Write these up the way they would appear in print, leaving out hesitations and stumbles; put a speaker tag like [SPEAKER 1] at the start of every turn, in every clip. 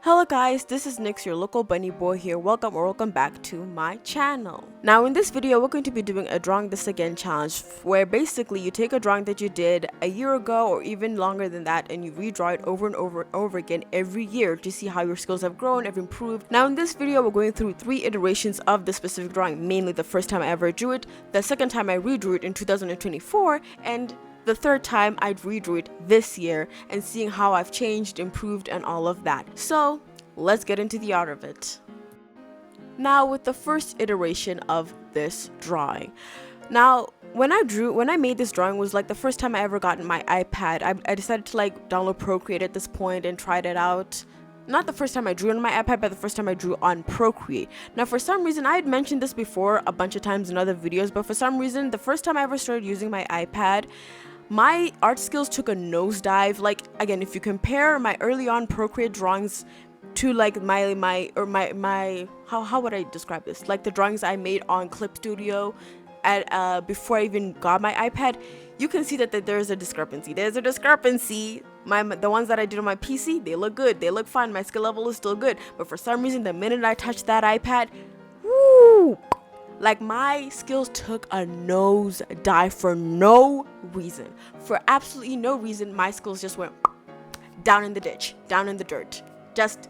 [SPEAKER 1] Hello guys, this is Nix, your local bunny boy here. Welcome back to my channel. Now in this video, we're going to be doing a drawing this again challenge, where basically you take a drawing that you did a year ago or even longer than that, and you redraw it over and over again every year to see how your skills have grown, have improved. Now in this video, we're going through 3 iterations of the specific drawing, mainly the first time I ever drew it, the second time I redrew it in 2024, and the third time I'd redrew it this year, and seeing how I've changed, improved, and all of that. So let's get into the art of it. Now with the first iteration of this drawing. Now when I made this drawing was like the first time I ever got my iPad. I decided to like download Procreate at this point and tried it out. Not the first time I drew on my iPad, but the first time I drew on Procreate. Now for some reason, I had mentioned this before a bunch of times in other videos, but for some reason, the first time I ever started using my iPad, my art skills took a nosedive. Like, again, if you compare my early on Procreate drawings to like how would I describe this? Like the drawings I made on Clip Studio at before I even got my iPad, you can see that there's a discrepancy. There's a discrepancy. The ones that I did on my PC, they look good. They look fine. My skill level is still good. But for some reason, the minute I touched that iPad, woo! Like my skills took a nosedive for no reason. For absolutely no reason, my skills just went down in the ditch, down in the dirt. Just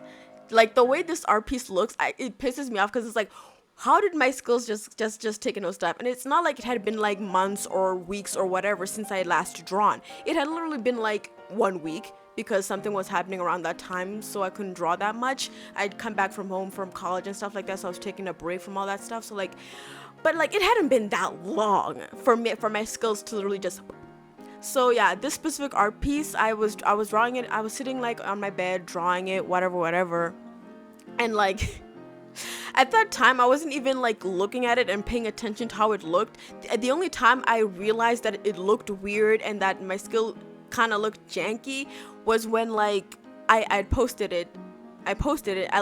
[SPEAKER 1] like the way this art piece looks, it pisses me off because it's like, how did my skills just take a nosedive? And it's not like it had been like months or weeks or whatever since I had last drawn. It had literally been like 1 week, because something was happening around that time, so I couldn't draw that much. I'd come back from home from college and stuff like that, so I was taking a break from all that stuff. So like, but like it hadn't been that long for my skills to literally just. So yeah, this specific art piece, I was drawing it. I was sitting like on my bed drawing it, whatever, and like at that time I wasn't even like looking at it and paying attention to how it looked. The only time I realized that it looked weird and that my skill kind of looked janky was when like I posted it. I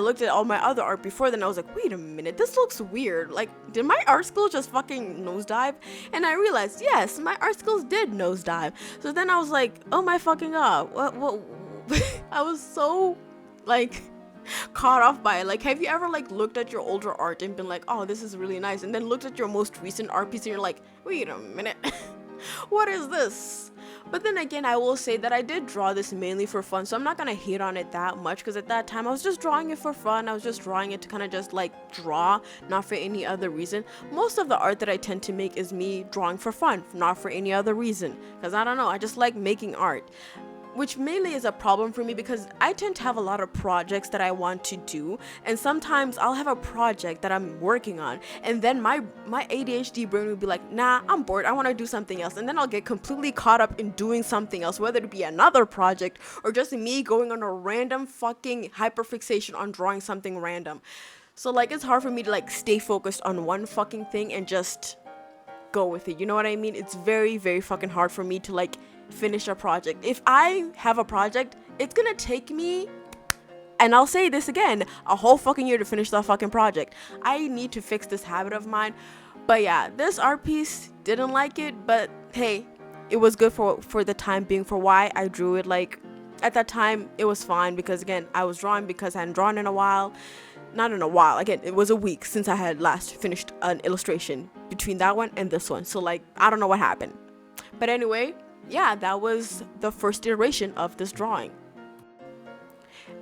[SPEAKER 1] looked at all my other art before then. I was like, wait a minute, this looks weird. Like, did my art skills just fucking nosedive? And I realized, yes, my art skills did nosedive. So then I was like, oh my fucking god, what? I was so like caught off by it. Like, have you ever like looked at your older art and been like, oh, this is really nice, and then looked at your most recent art piece and you're like, wait a minute, what is this? But then again, I will say that I did draw this mainly for fun, so I'm not gonna hate on it that much, because at that time I was just drawing it for fun. I was just drawing it to kind of just like draw, not for any other reason. Most of the art that I tend to make is me drawing for fun, not for any other reason, because I don't know, I just like making art, which mainly is a problem for me because I tend to have a lot of projects that I want to do, and sometimes I'll have a project that I'm working on, and then my ADHD brain will be like, nah, I'm bored, I want to do something else, and then I'll get completely caught up in doing something else, whether it be another project or just me going on a random fucking hyperfixation on drawing something random. So like, it's hard for me to like stay focused on one fucking thing and just go with it, you know what I mean? It's very fucking hard for me to like finish a project. If I have a project, it's gonna take me, and I'll say this again, a whole fucking year to finish that fucking project. I need to fix this habit of mine. But yeah, this art piece, didn't like it, but hey, it was good for the time being, for why I drew it. Like at that time it was fine, because again, I was drawing because I hadn't drawn in a while. Not in a while, again, it was a week since I had last finished an illustration between that one and this one, so like, I don't know what happened. But anyway, yeah, that was the first iteration of this drawing.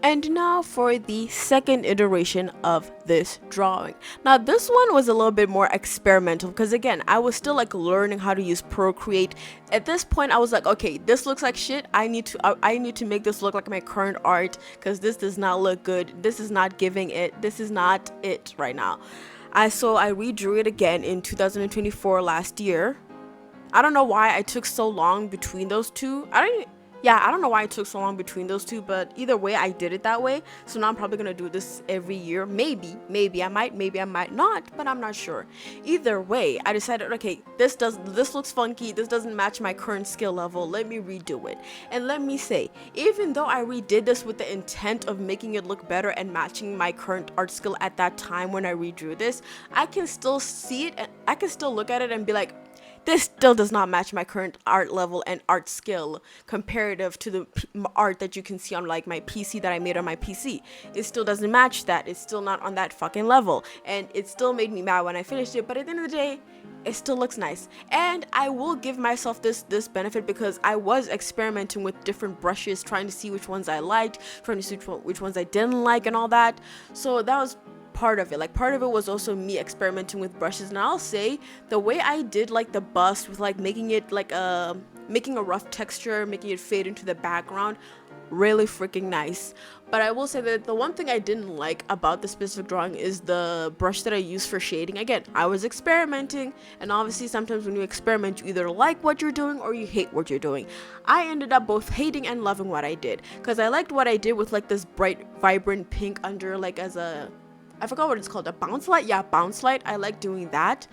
[SPEAKER 1] And now for the second iteration of this drawing. Now this one was a little bit more experimental, because again, I was still like learning how to use Procreate. At this point I was like, okay, this looks like shit. I need to make this look like my current art, because this does not look good. This is not giving it. This is not it right now. So I redrew it again in 2024, last year. I don't know why I took so long between those two. I don't know why it took so long between those two, but either way, I did it that way. So now I'm probably gonna do this every year. Maybe I might not, but I'm not sure. Either way, I decided, okay, this looks funky. This doesn't match my current skill level. Let me redo it. And let me say, even though I redid this with the intent of making it look better and matching my current art skill at that time when I redrew this, I can still see it, and I can still look at it and be like, this still does not match my current art level and art skill comparative to the art that you can see on like my PC that I made on my PC. It still doesn't match that. It's still not on that fucking level, and it still made me mad when I finished it, but at the end of the day, it still looks nice. And I will give myself this benefit because I was experimenting with different brushes, trying to see which ones I liked, trying to see which ones I didn't like and all that. So that was part of it. Like, part of it was also me experimenting with brushes. And I'll say the way I did like the bust with like making it like making a rough texture, making it fade into the background, really freaking nice. But I will say that the one thing I didn't like about the specific drawing is the brush that I use for shading. Again, I was experimenting, and obviously sometimes when you experiment, you either like what you're doing or you hate what you're doing. I ended up both hating and loving what I did, because I liked what I did with like this bright vibrant pink under like as a, I forgot what it's called, a bounce light. Yeah, bounce light. I like doing that.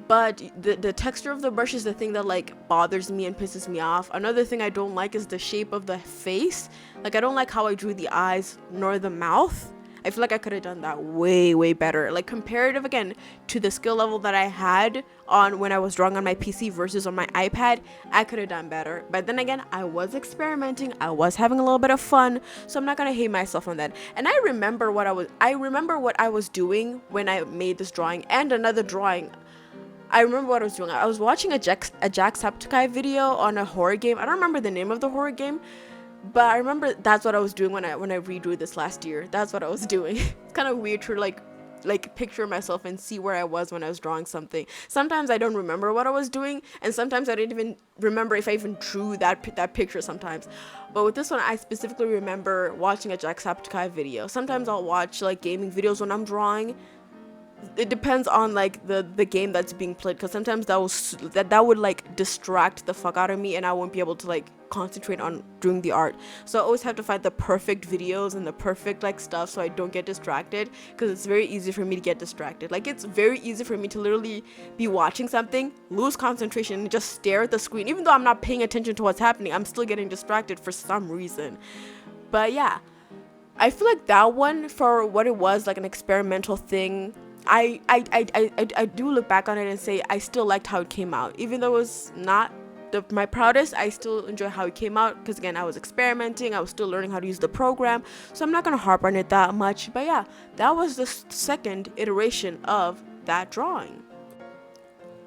[SPEAKER 1] But the texture of the brush is the thing that like bothers me and pisses me off. Another thing I don't like is the shape of the face. Like, I don't like how I drew the eyes nor the mouth. I feel like I could have done that way better. Like, comparative again to the skill level that I had on when I was drawing on my PC versus on my iPad, I could have done better. But then again, I was experimenting, I was having a little bit of fun, so I'm not gonna hate myself on that. And I remember what I was doing when I made this drawing and another drawing. I remember what I was doing. I was watching a Jacksepticeye video on a horror game. I don't remember the name of the horror game, but I remember that's what I was doing when I redrew this last year. That's what I was doing. It's kind of weird to like picture myself and see where I was when I was drawing something. Sometimes I don't remember what I was doing, and sometimes I didn't even remember if I even drew that picture sometimes. But with this one, I specifically remember watching a Jacksepticeye video. Sometimes I'll watch like gaming videos when I'm drawing. It depends on like the game that's being played, because sometimes that would like distract the fuck out of me, and I won't be able to like concentrate on doing the art. So I always have to find the perfect videos and the perfect like stuff so I don't get distracted, because it's very easy for me to get distracted. Like, it's very easy for me to literally be watching something, lose concentration, and just stare at the screen. Even though I'm not paying attention to what's happening, I'm still getting distracted for some reason. But yeah, I feel like that one, for what it was, like an experimental thing, I do look back on it and say I still liked how it came out. Even though it was not my proudest, I still enjoy how it came out, because again, I was experimenting, I was still learning how to use the program, so I'm not gonna harp on it that much. But yeah, that was the second iteration of that drawing.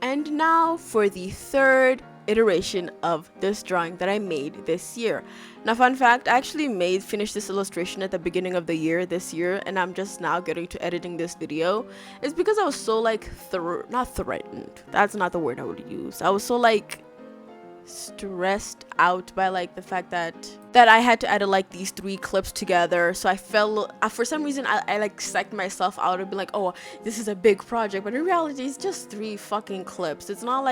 [SPEAKER 1] And now for the third iteration of this drawing that I made this year. Now, fun fact, I actually finished this illustration at the beginning of the year this year, and I'm just now getting to editing this video. It's because I was so like not threatened, that's not the word I would use. I was so like stressed out by like the fact that I had to edit like these 3 clips together. So I felt for some reason I like psyched myself out and be like, oh, this is a big project, but in reality it's just 3 fucking clips. It's not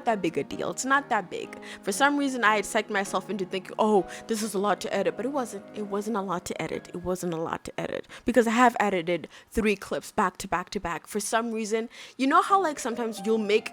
[SPEAKER 1] that big a deal. It's not that big. For some reason I had psyched myself into thinking, oh, this is a lot to edit, but it wasn't a lot to edit. It wasn't a lot to edit, because I have edited 3 clips back to back to back. For some reason, you know how like sometimes you'll make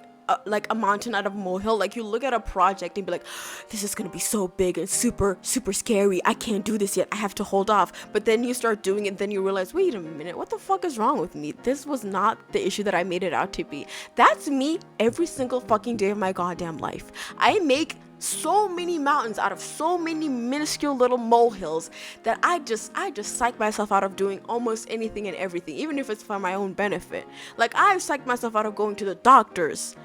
[SPEAKER 1] like a mountain out of a molehill. Like, you look at a project and be like, this is gonna be so big and super scary, I can't do this yet, I have to hold off. But then you start doing it, then you realize, wait a minute, what the fuck is wrong with me? This was not the issue that I made it out to be. That's me every single fucking day of my goddamn life. I make so many mountains out of so many minuscule little molehills that I just psych myself out of doing almost anything and everything, even if it's for my own benefit. Like, I've psyched myself out of going to the doctors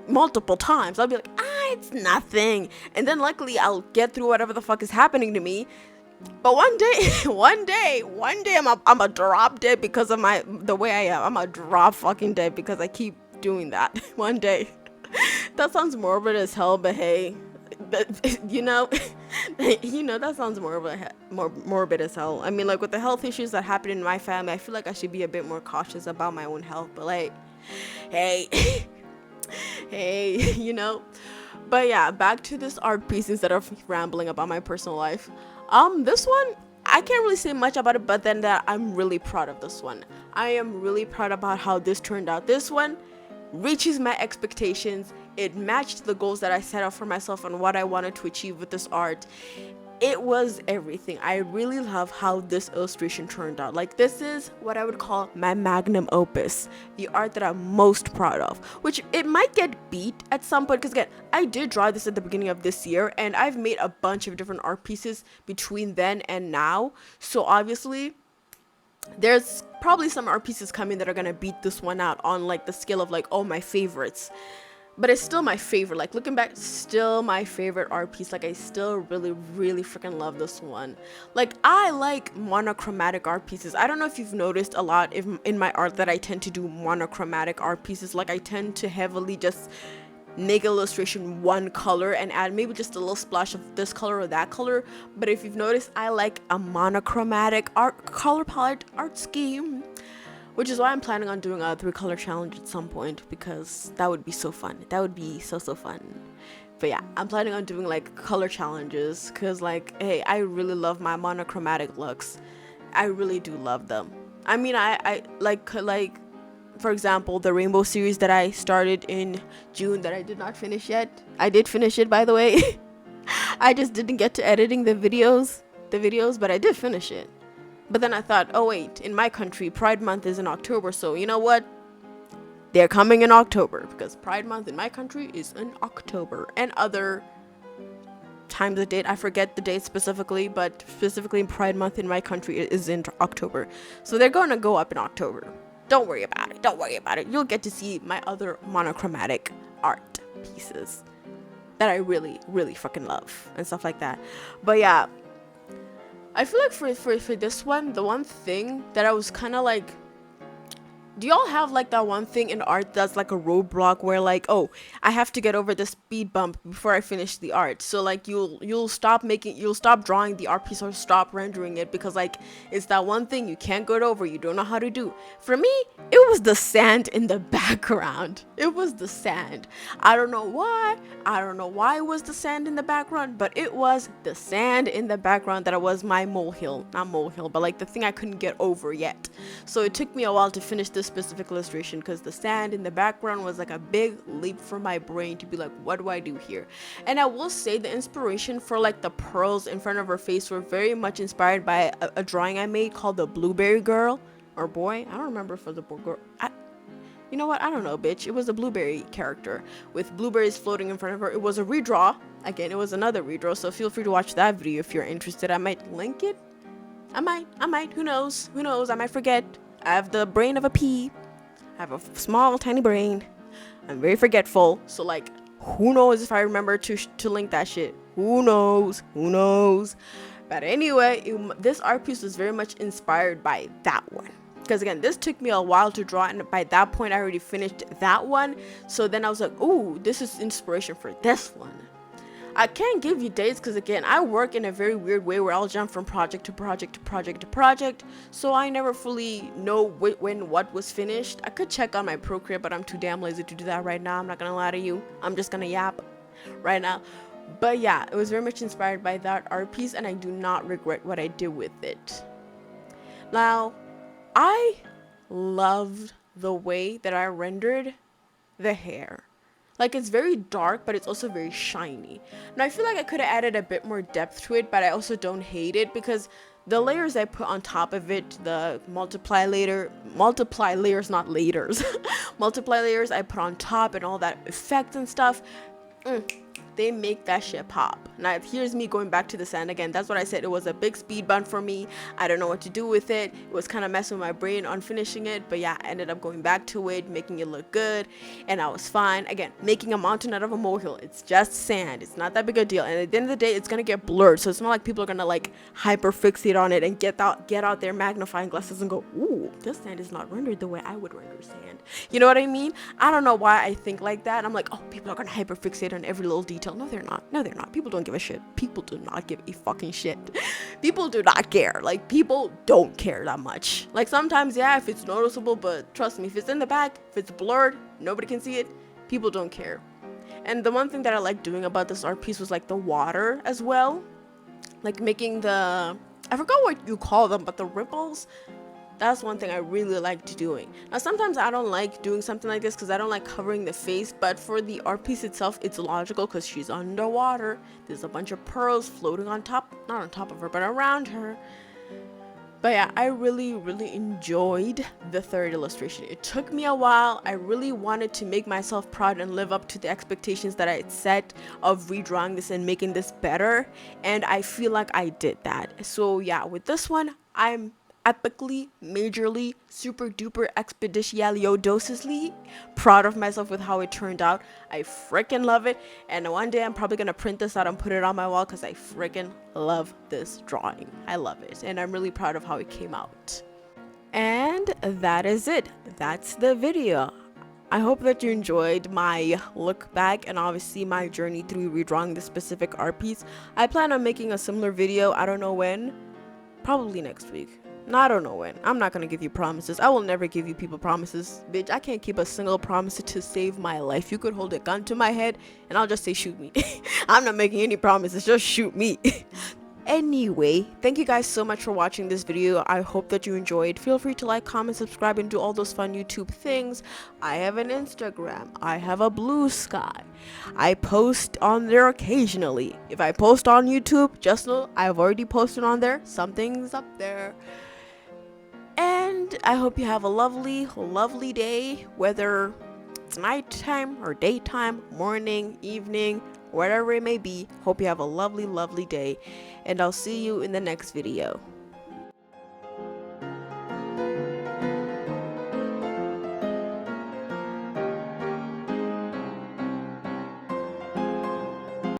[SPEAKER 1] multiple times. I'll be like, it's nothing, and then luckily I'll get through whatever the fuck is happening to me. But one day I'm a drop dead because of the way I am. I'm a drop fucking dead because I keep doing that. One day. That sounds morbid as hell, but hey, you know, that sounds morbid as hell. I mean, like, with the health issues that happen in my family, I feel like I should be a bit more cautious about my own health. But like, hey. Hey, you know. But yeah, back to this art piece instead of rambling about my personal life. This one, I can't really say much about it, but then that I'm really proud of this one. I am really proud about how this turned out. This one reaches my expectations. It matched the goals that I set out for myself and what I wanted to achieve with this art. it was everything. I really love how this illustration turned out. Like, this is what I would call my magnum opus, the art that I'm most proud of, which it might get beat at some point, because again, I did draw this at the beginning of this year, and I've made a bunch of different art pieces between then and now, so obviously there's probably some art pieces coming that are gonna beat this one out on like the scale of like, oh, my favorites. But it's still my favorite. Like, looking back, still my favorite art piece. Like, I still really, really freaking love this one. Like, I like monochromatic art pieces. I don't know if you've noticed a lot in my art that I tend to do monochromatic art pieces. Like, I tend to heavily just make illustration one color and add maybe just a little splash of this color or that color. But if you've noticed, I like a monochromatic art color palette art scheme, which is why I'm planning on doing a 3-color challenge at some point, because that would be so fun. That would be so fun. But yeah, I'm planning on doing like color challenges, because like, hey, I really love my monochromatic looks. I really do love them. I mean, I like for example, the rainbow series that I started in June that I did not finish yet. I did finish it, by the way. I just didn't get to editing the videos, but I did finish it. But then I thought, oh wait, in my country, Pride Month is in October, so you know what? They're coming in October, because Pride Month in my country is in October. And other times of date, I forget the date specifically, but specifically Pride Month in my country is in October. So they're going to go up in October. Don't worry about it. Don't worry about it. You'll get to see my other monochromatic art pieces that I really, really fucking love and stuff like that. But yeah, I feel like for this one, the one thing that I was kind of like, do y'all have like that one thing in art that's like a roadblock where like, oh, I have to get over the speed bump before I finish the art? So like you'll stop drawing the art piece or stop rendering it because like it's that one thing you can't get over, you don't know how to do. For me, it was the sand in the background. It was the sand. I don't know why it was the sand in the background, but it was the sand in the background that was my molehill. Not molehill, but like the thing I couldn't get over yet. So it took me a while to finish this specific illustration because the sand in the background was like a big leap for my brain to be like, what do I do here? And I will say the inspiration for like the pearls in front of her face were very much inspired by a drawing I made called the Blueberry Girl or Boy. I don't remember if it was a boy girl. You know what? I don't know, bitch. It was a blueberry character with blueberries floating in front of her. It was a redraw. Again, it was another redraw, so feel free to watch that video if you're interested. I might link it. I might. Who knows? I might forget. I have the brain of a pea. I have a small, tiny brain. I'm very forgetful. So, like, who knows if I remember to link that shit? Who knows? But anyway, this art piece was very much inspired by that one. Because again, this took me a while to draw, and by that point, I already finished that one. So then I was like, ooh, this is inspiration for this one. I can't give you dates because again, I work in a very weird way where I'll jump from project to project, so I never fully know when what was finished. I could check on my Procreate, but I'm too damn lazy to do that right now. I'm not gonna lie to you. I'm just gonna yap right now. But yeah, it was very much inspired by that art piece, and I do not regret what I did with it. Now, I loved the way that I rendered the hair. Like, it's very dark, but it's also very shiny. Now, I feel like I could have added a bit more depth to it, but I also don't hate it because the layers I put on top of it, the multiply layers I put on top and all that effect and stuff, they make that shit pop. Now, here's me going back to the sand again. That's what I said. It was a big speed bump for me. I don't know what to do with it. It was kind of messing with my brain on finishing it. But yeah, I ended up going back to it, making it look good. And I was fine. Again, making a mountain out of a molehill. It's just sand. It's not that big a deal. And at the end of the day, it's going to get blurred. So it's not like people are going to like hyper fixate on it and get out their magnifying glasses and go, ooh, this sand is not rendered the way I would render sand. You know what I mean? I don't know why I think like that. I'm like, oh, people are going to hyper fixate on every little detail. No, they're not. People don't give a shit. People do not give a fucking shit. People do not care. Like, people don't care that much. Like, sometimes, yeah, if it's noticeable, but trust me, if it's in the back, if it's blurred, nobody can see it, people don't care. And the one thing that I like doing about this art piece was like the water as well. Like making I forgot what you call them, but the ripples, That's one thing I really liked doing. Now sometimes I don't like doing something like this because I don't like covering the face, but for the art piece itself it's logical because she's underwater. There's a bunch of pearls floating on top, not on top of her, but around her. But yeah, I really enjoyed the third illustration. It took me a while. I really wanted to make myself proud and live up to the expectations that I had set of redrawing this and making this better, and I feel like I did that. So yeah, with this one, I'm epically, majorly, super duper expeditialiodosisly proud of myself with how it turned out. I freaking love it, and one day I'm probably gonna print this out and put it on my wall because I freaking love this drawing. I love it, and I'm really proud of how it came out. And that is it. That's the video. I hope that you enjoyed my look back and obviously my journey through redrawing this specific art piece. I plan on making a similar video, I don't know when, probably next week. No, I don't know when. I'm not gonna give you promises. I will never give you people promises, bitch. I can't keep a single promise to save my life. You could hold a gun to my head and I'll just say shoot me. I'm not making any promises, just shoot me. Anyway, thank you guys so much for watching this video. I hope that you enjoyed. Feel free to like, comment, subscribe, and do all those fun YouTube things. I have an Instagram. I have a Blue Sky. I post on there occasionally. If I post on YouTube, just know I've already posted on there. Something's up there. And I hope you have a lovely day, whether it's nighttime or daytime, morning, evening, whatever it may be. Hope you have a lovely day, and I'll see you in the next video.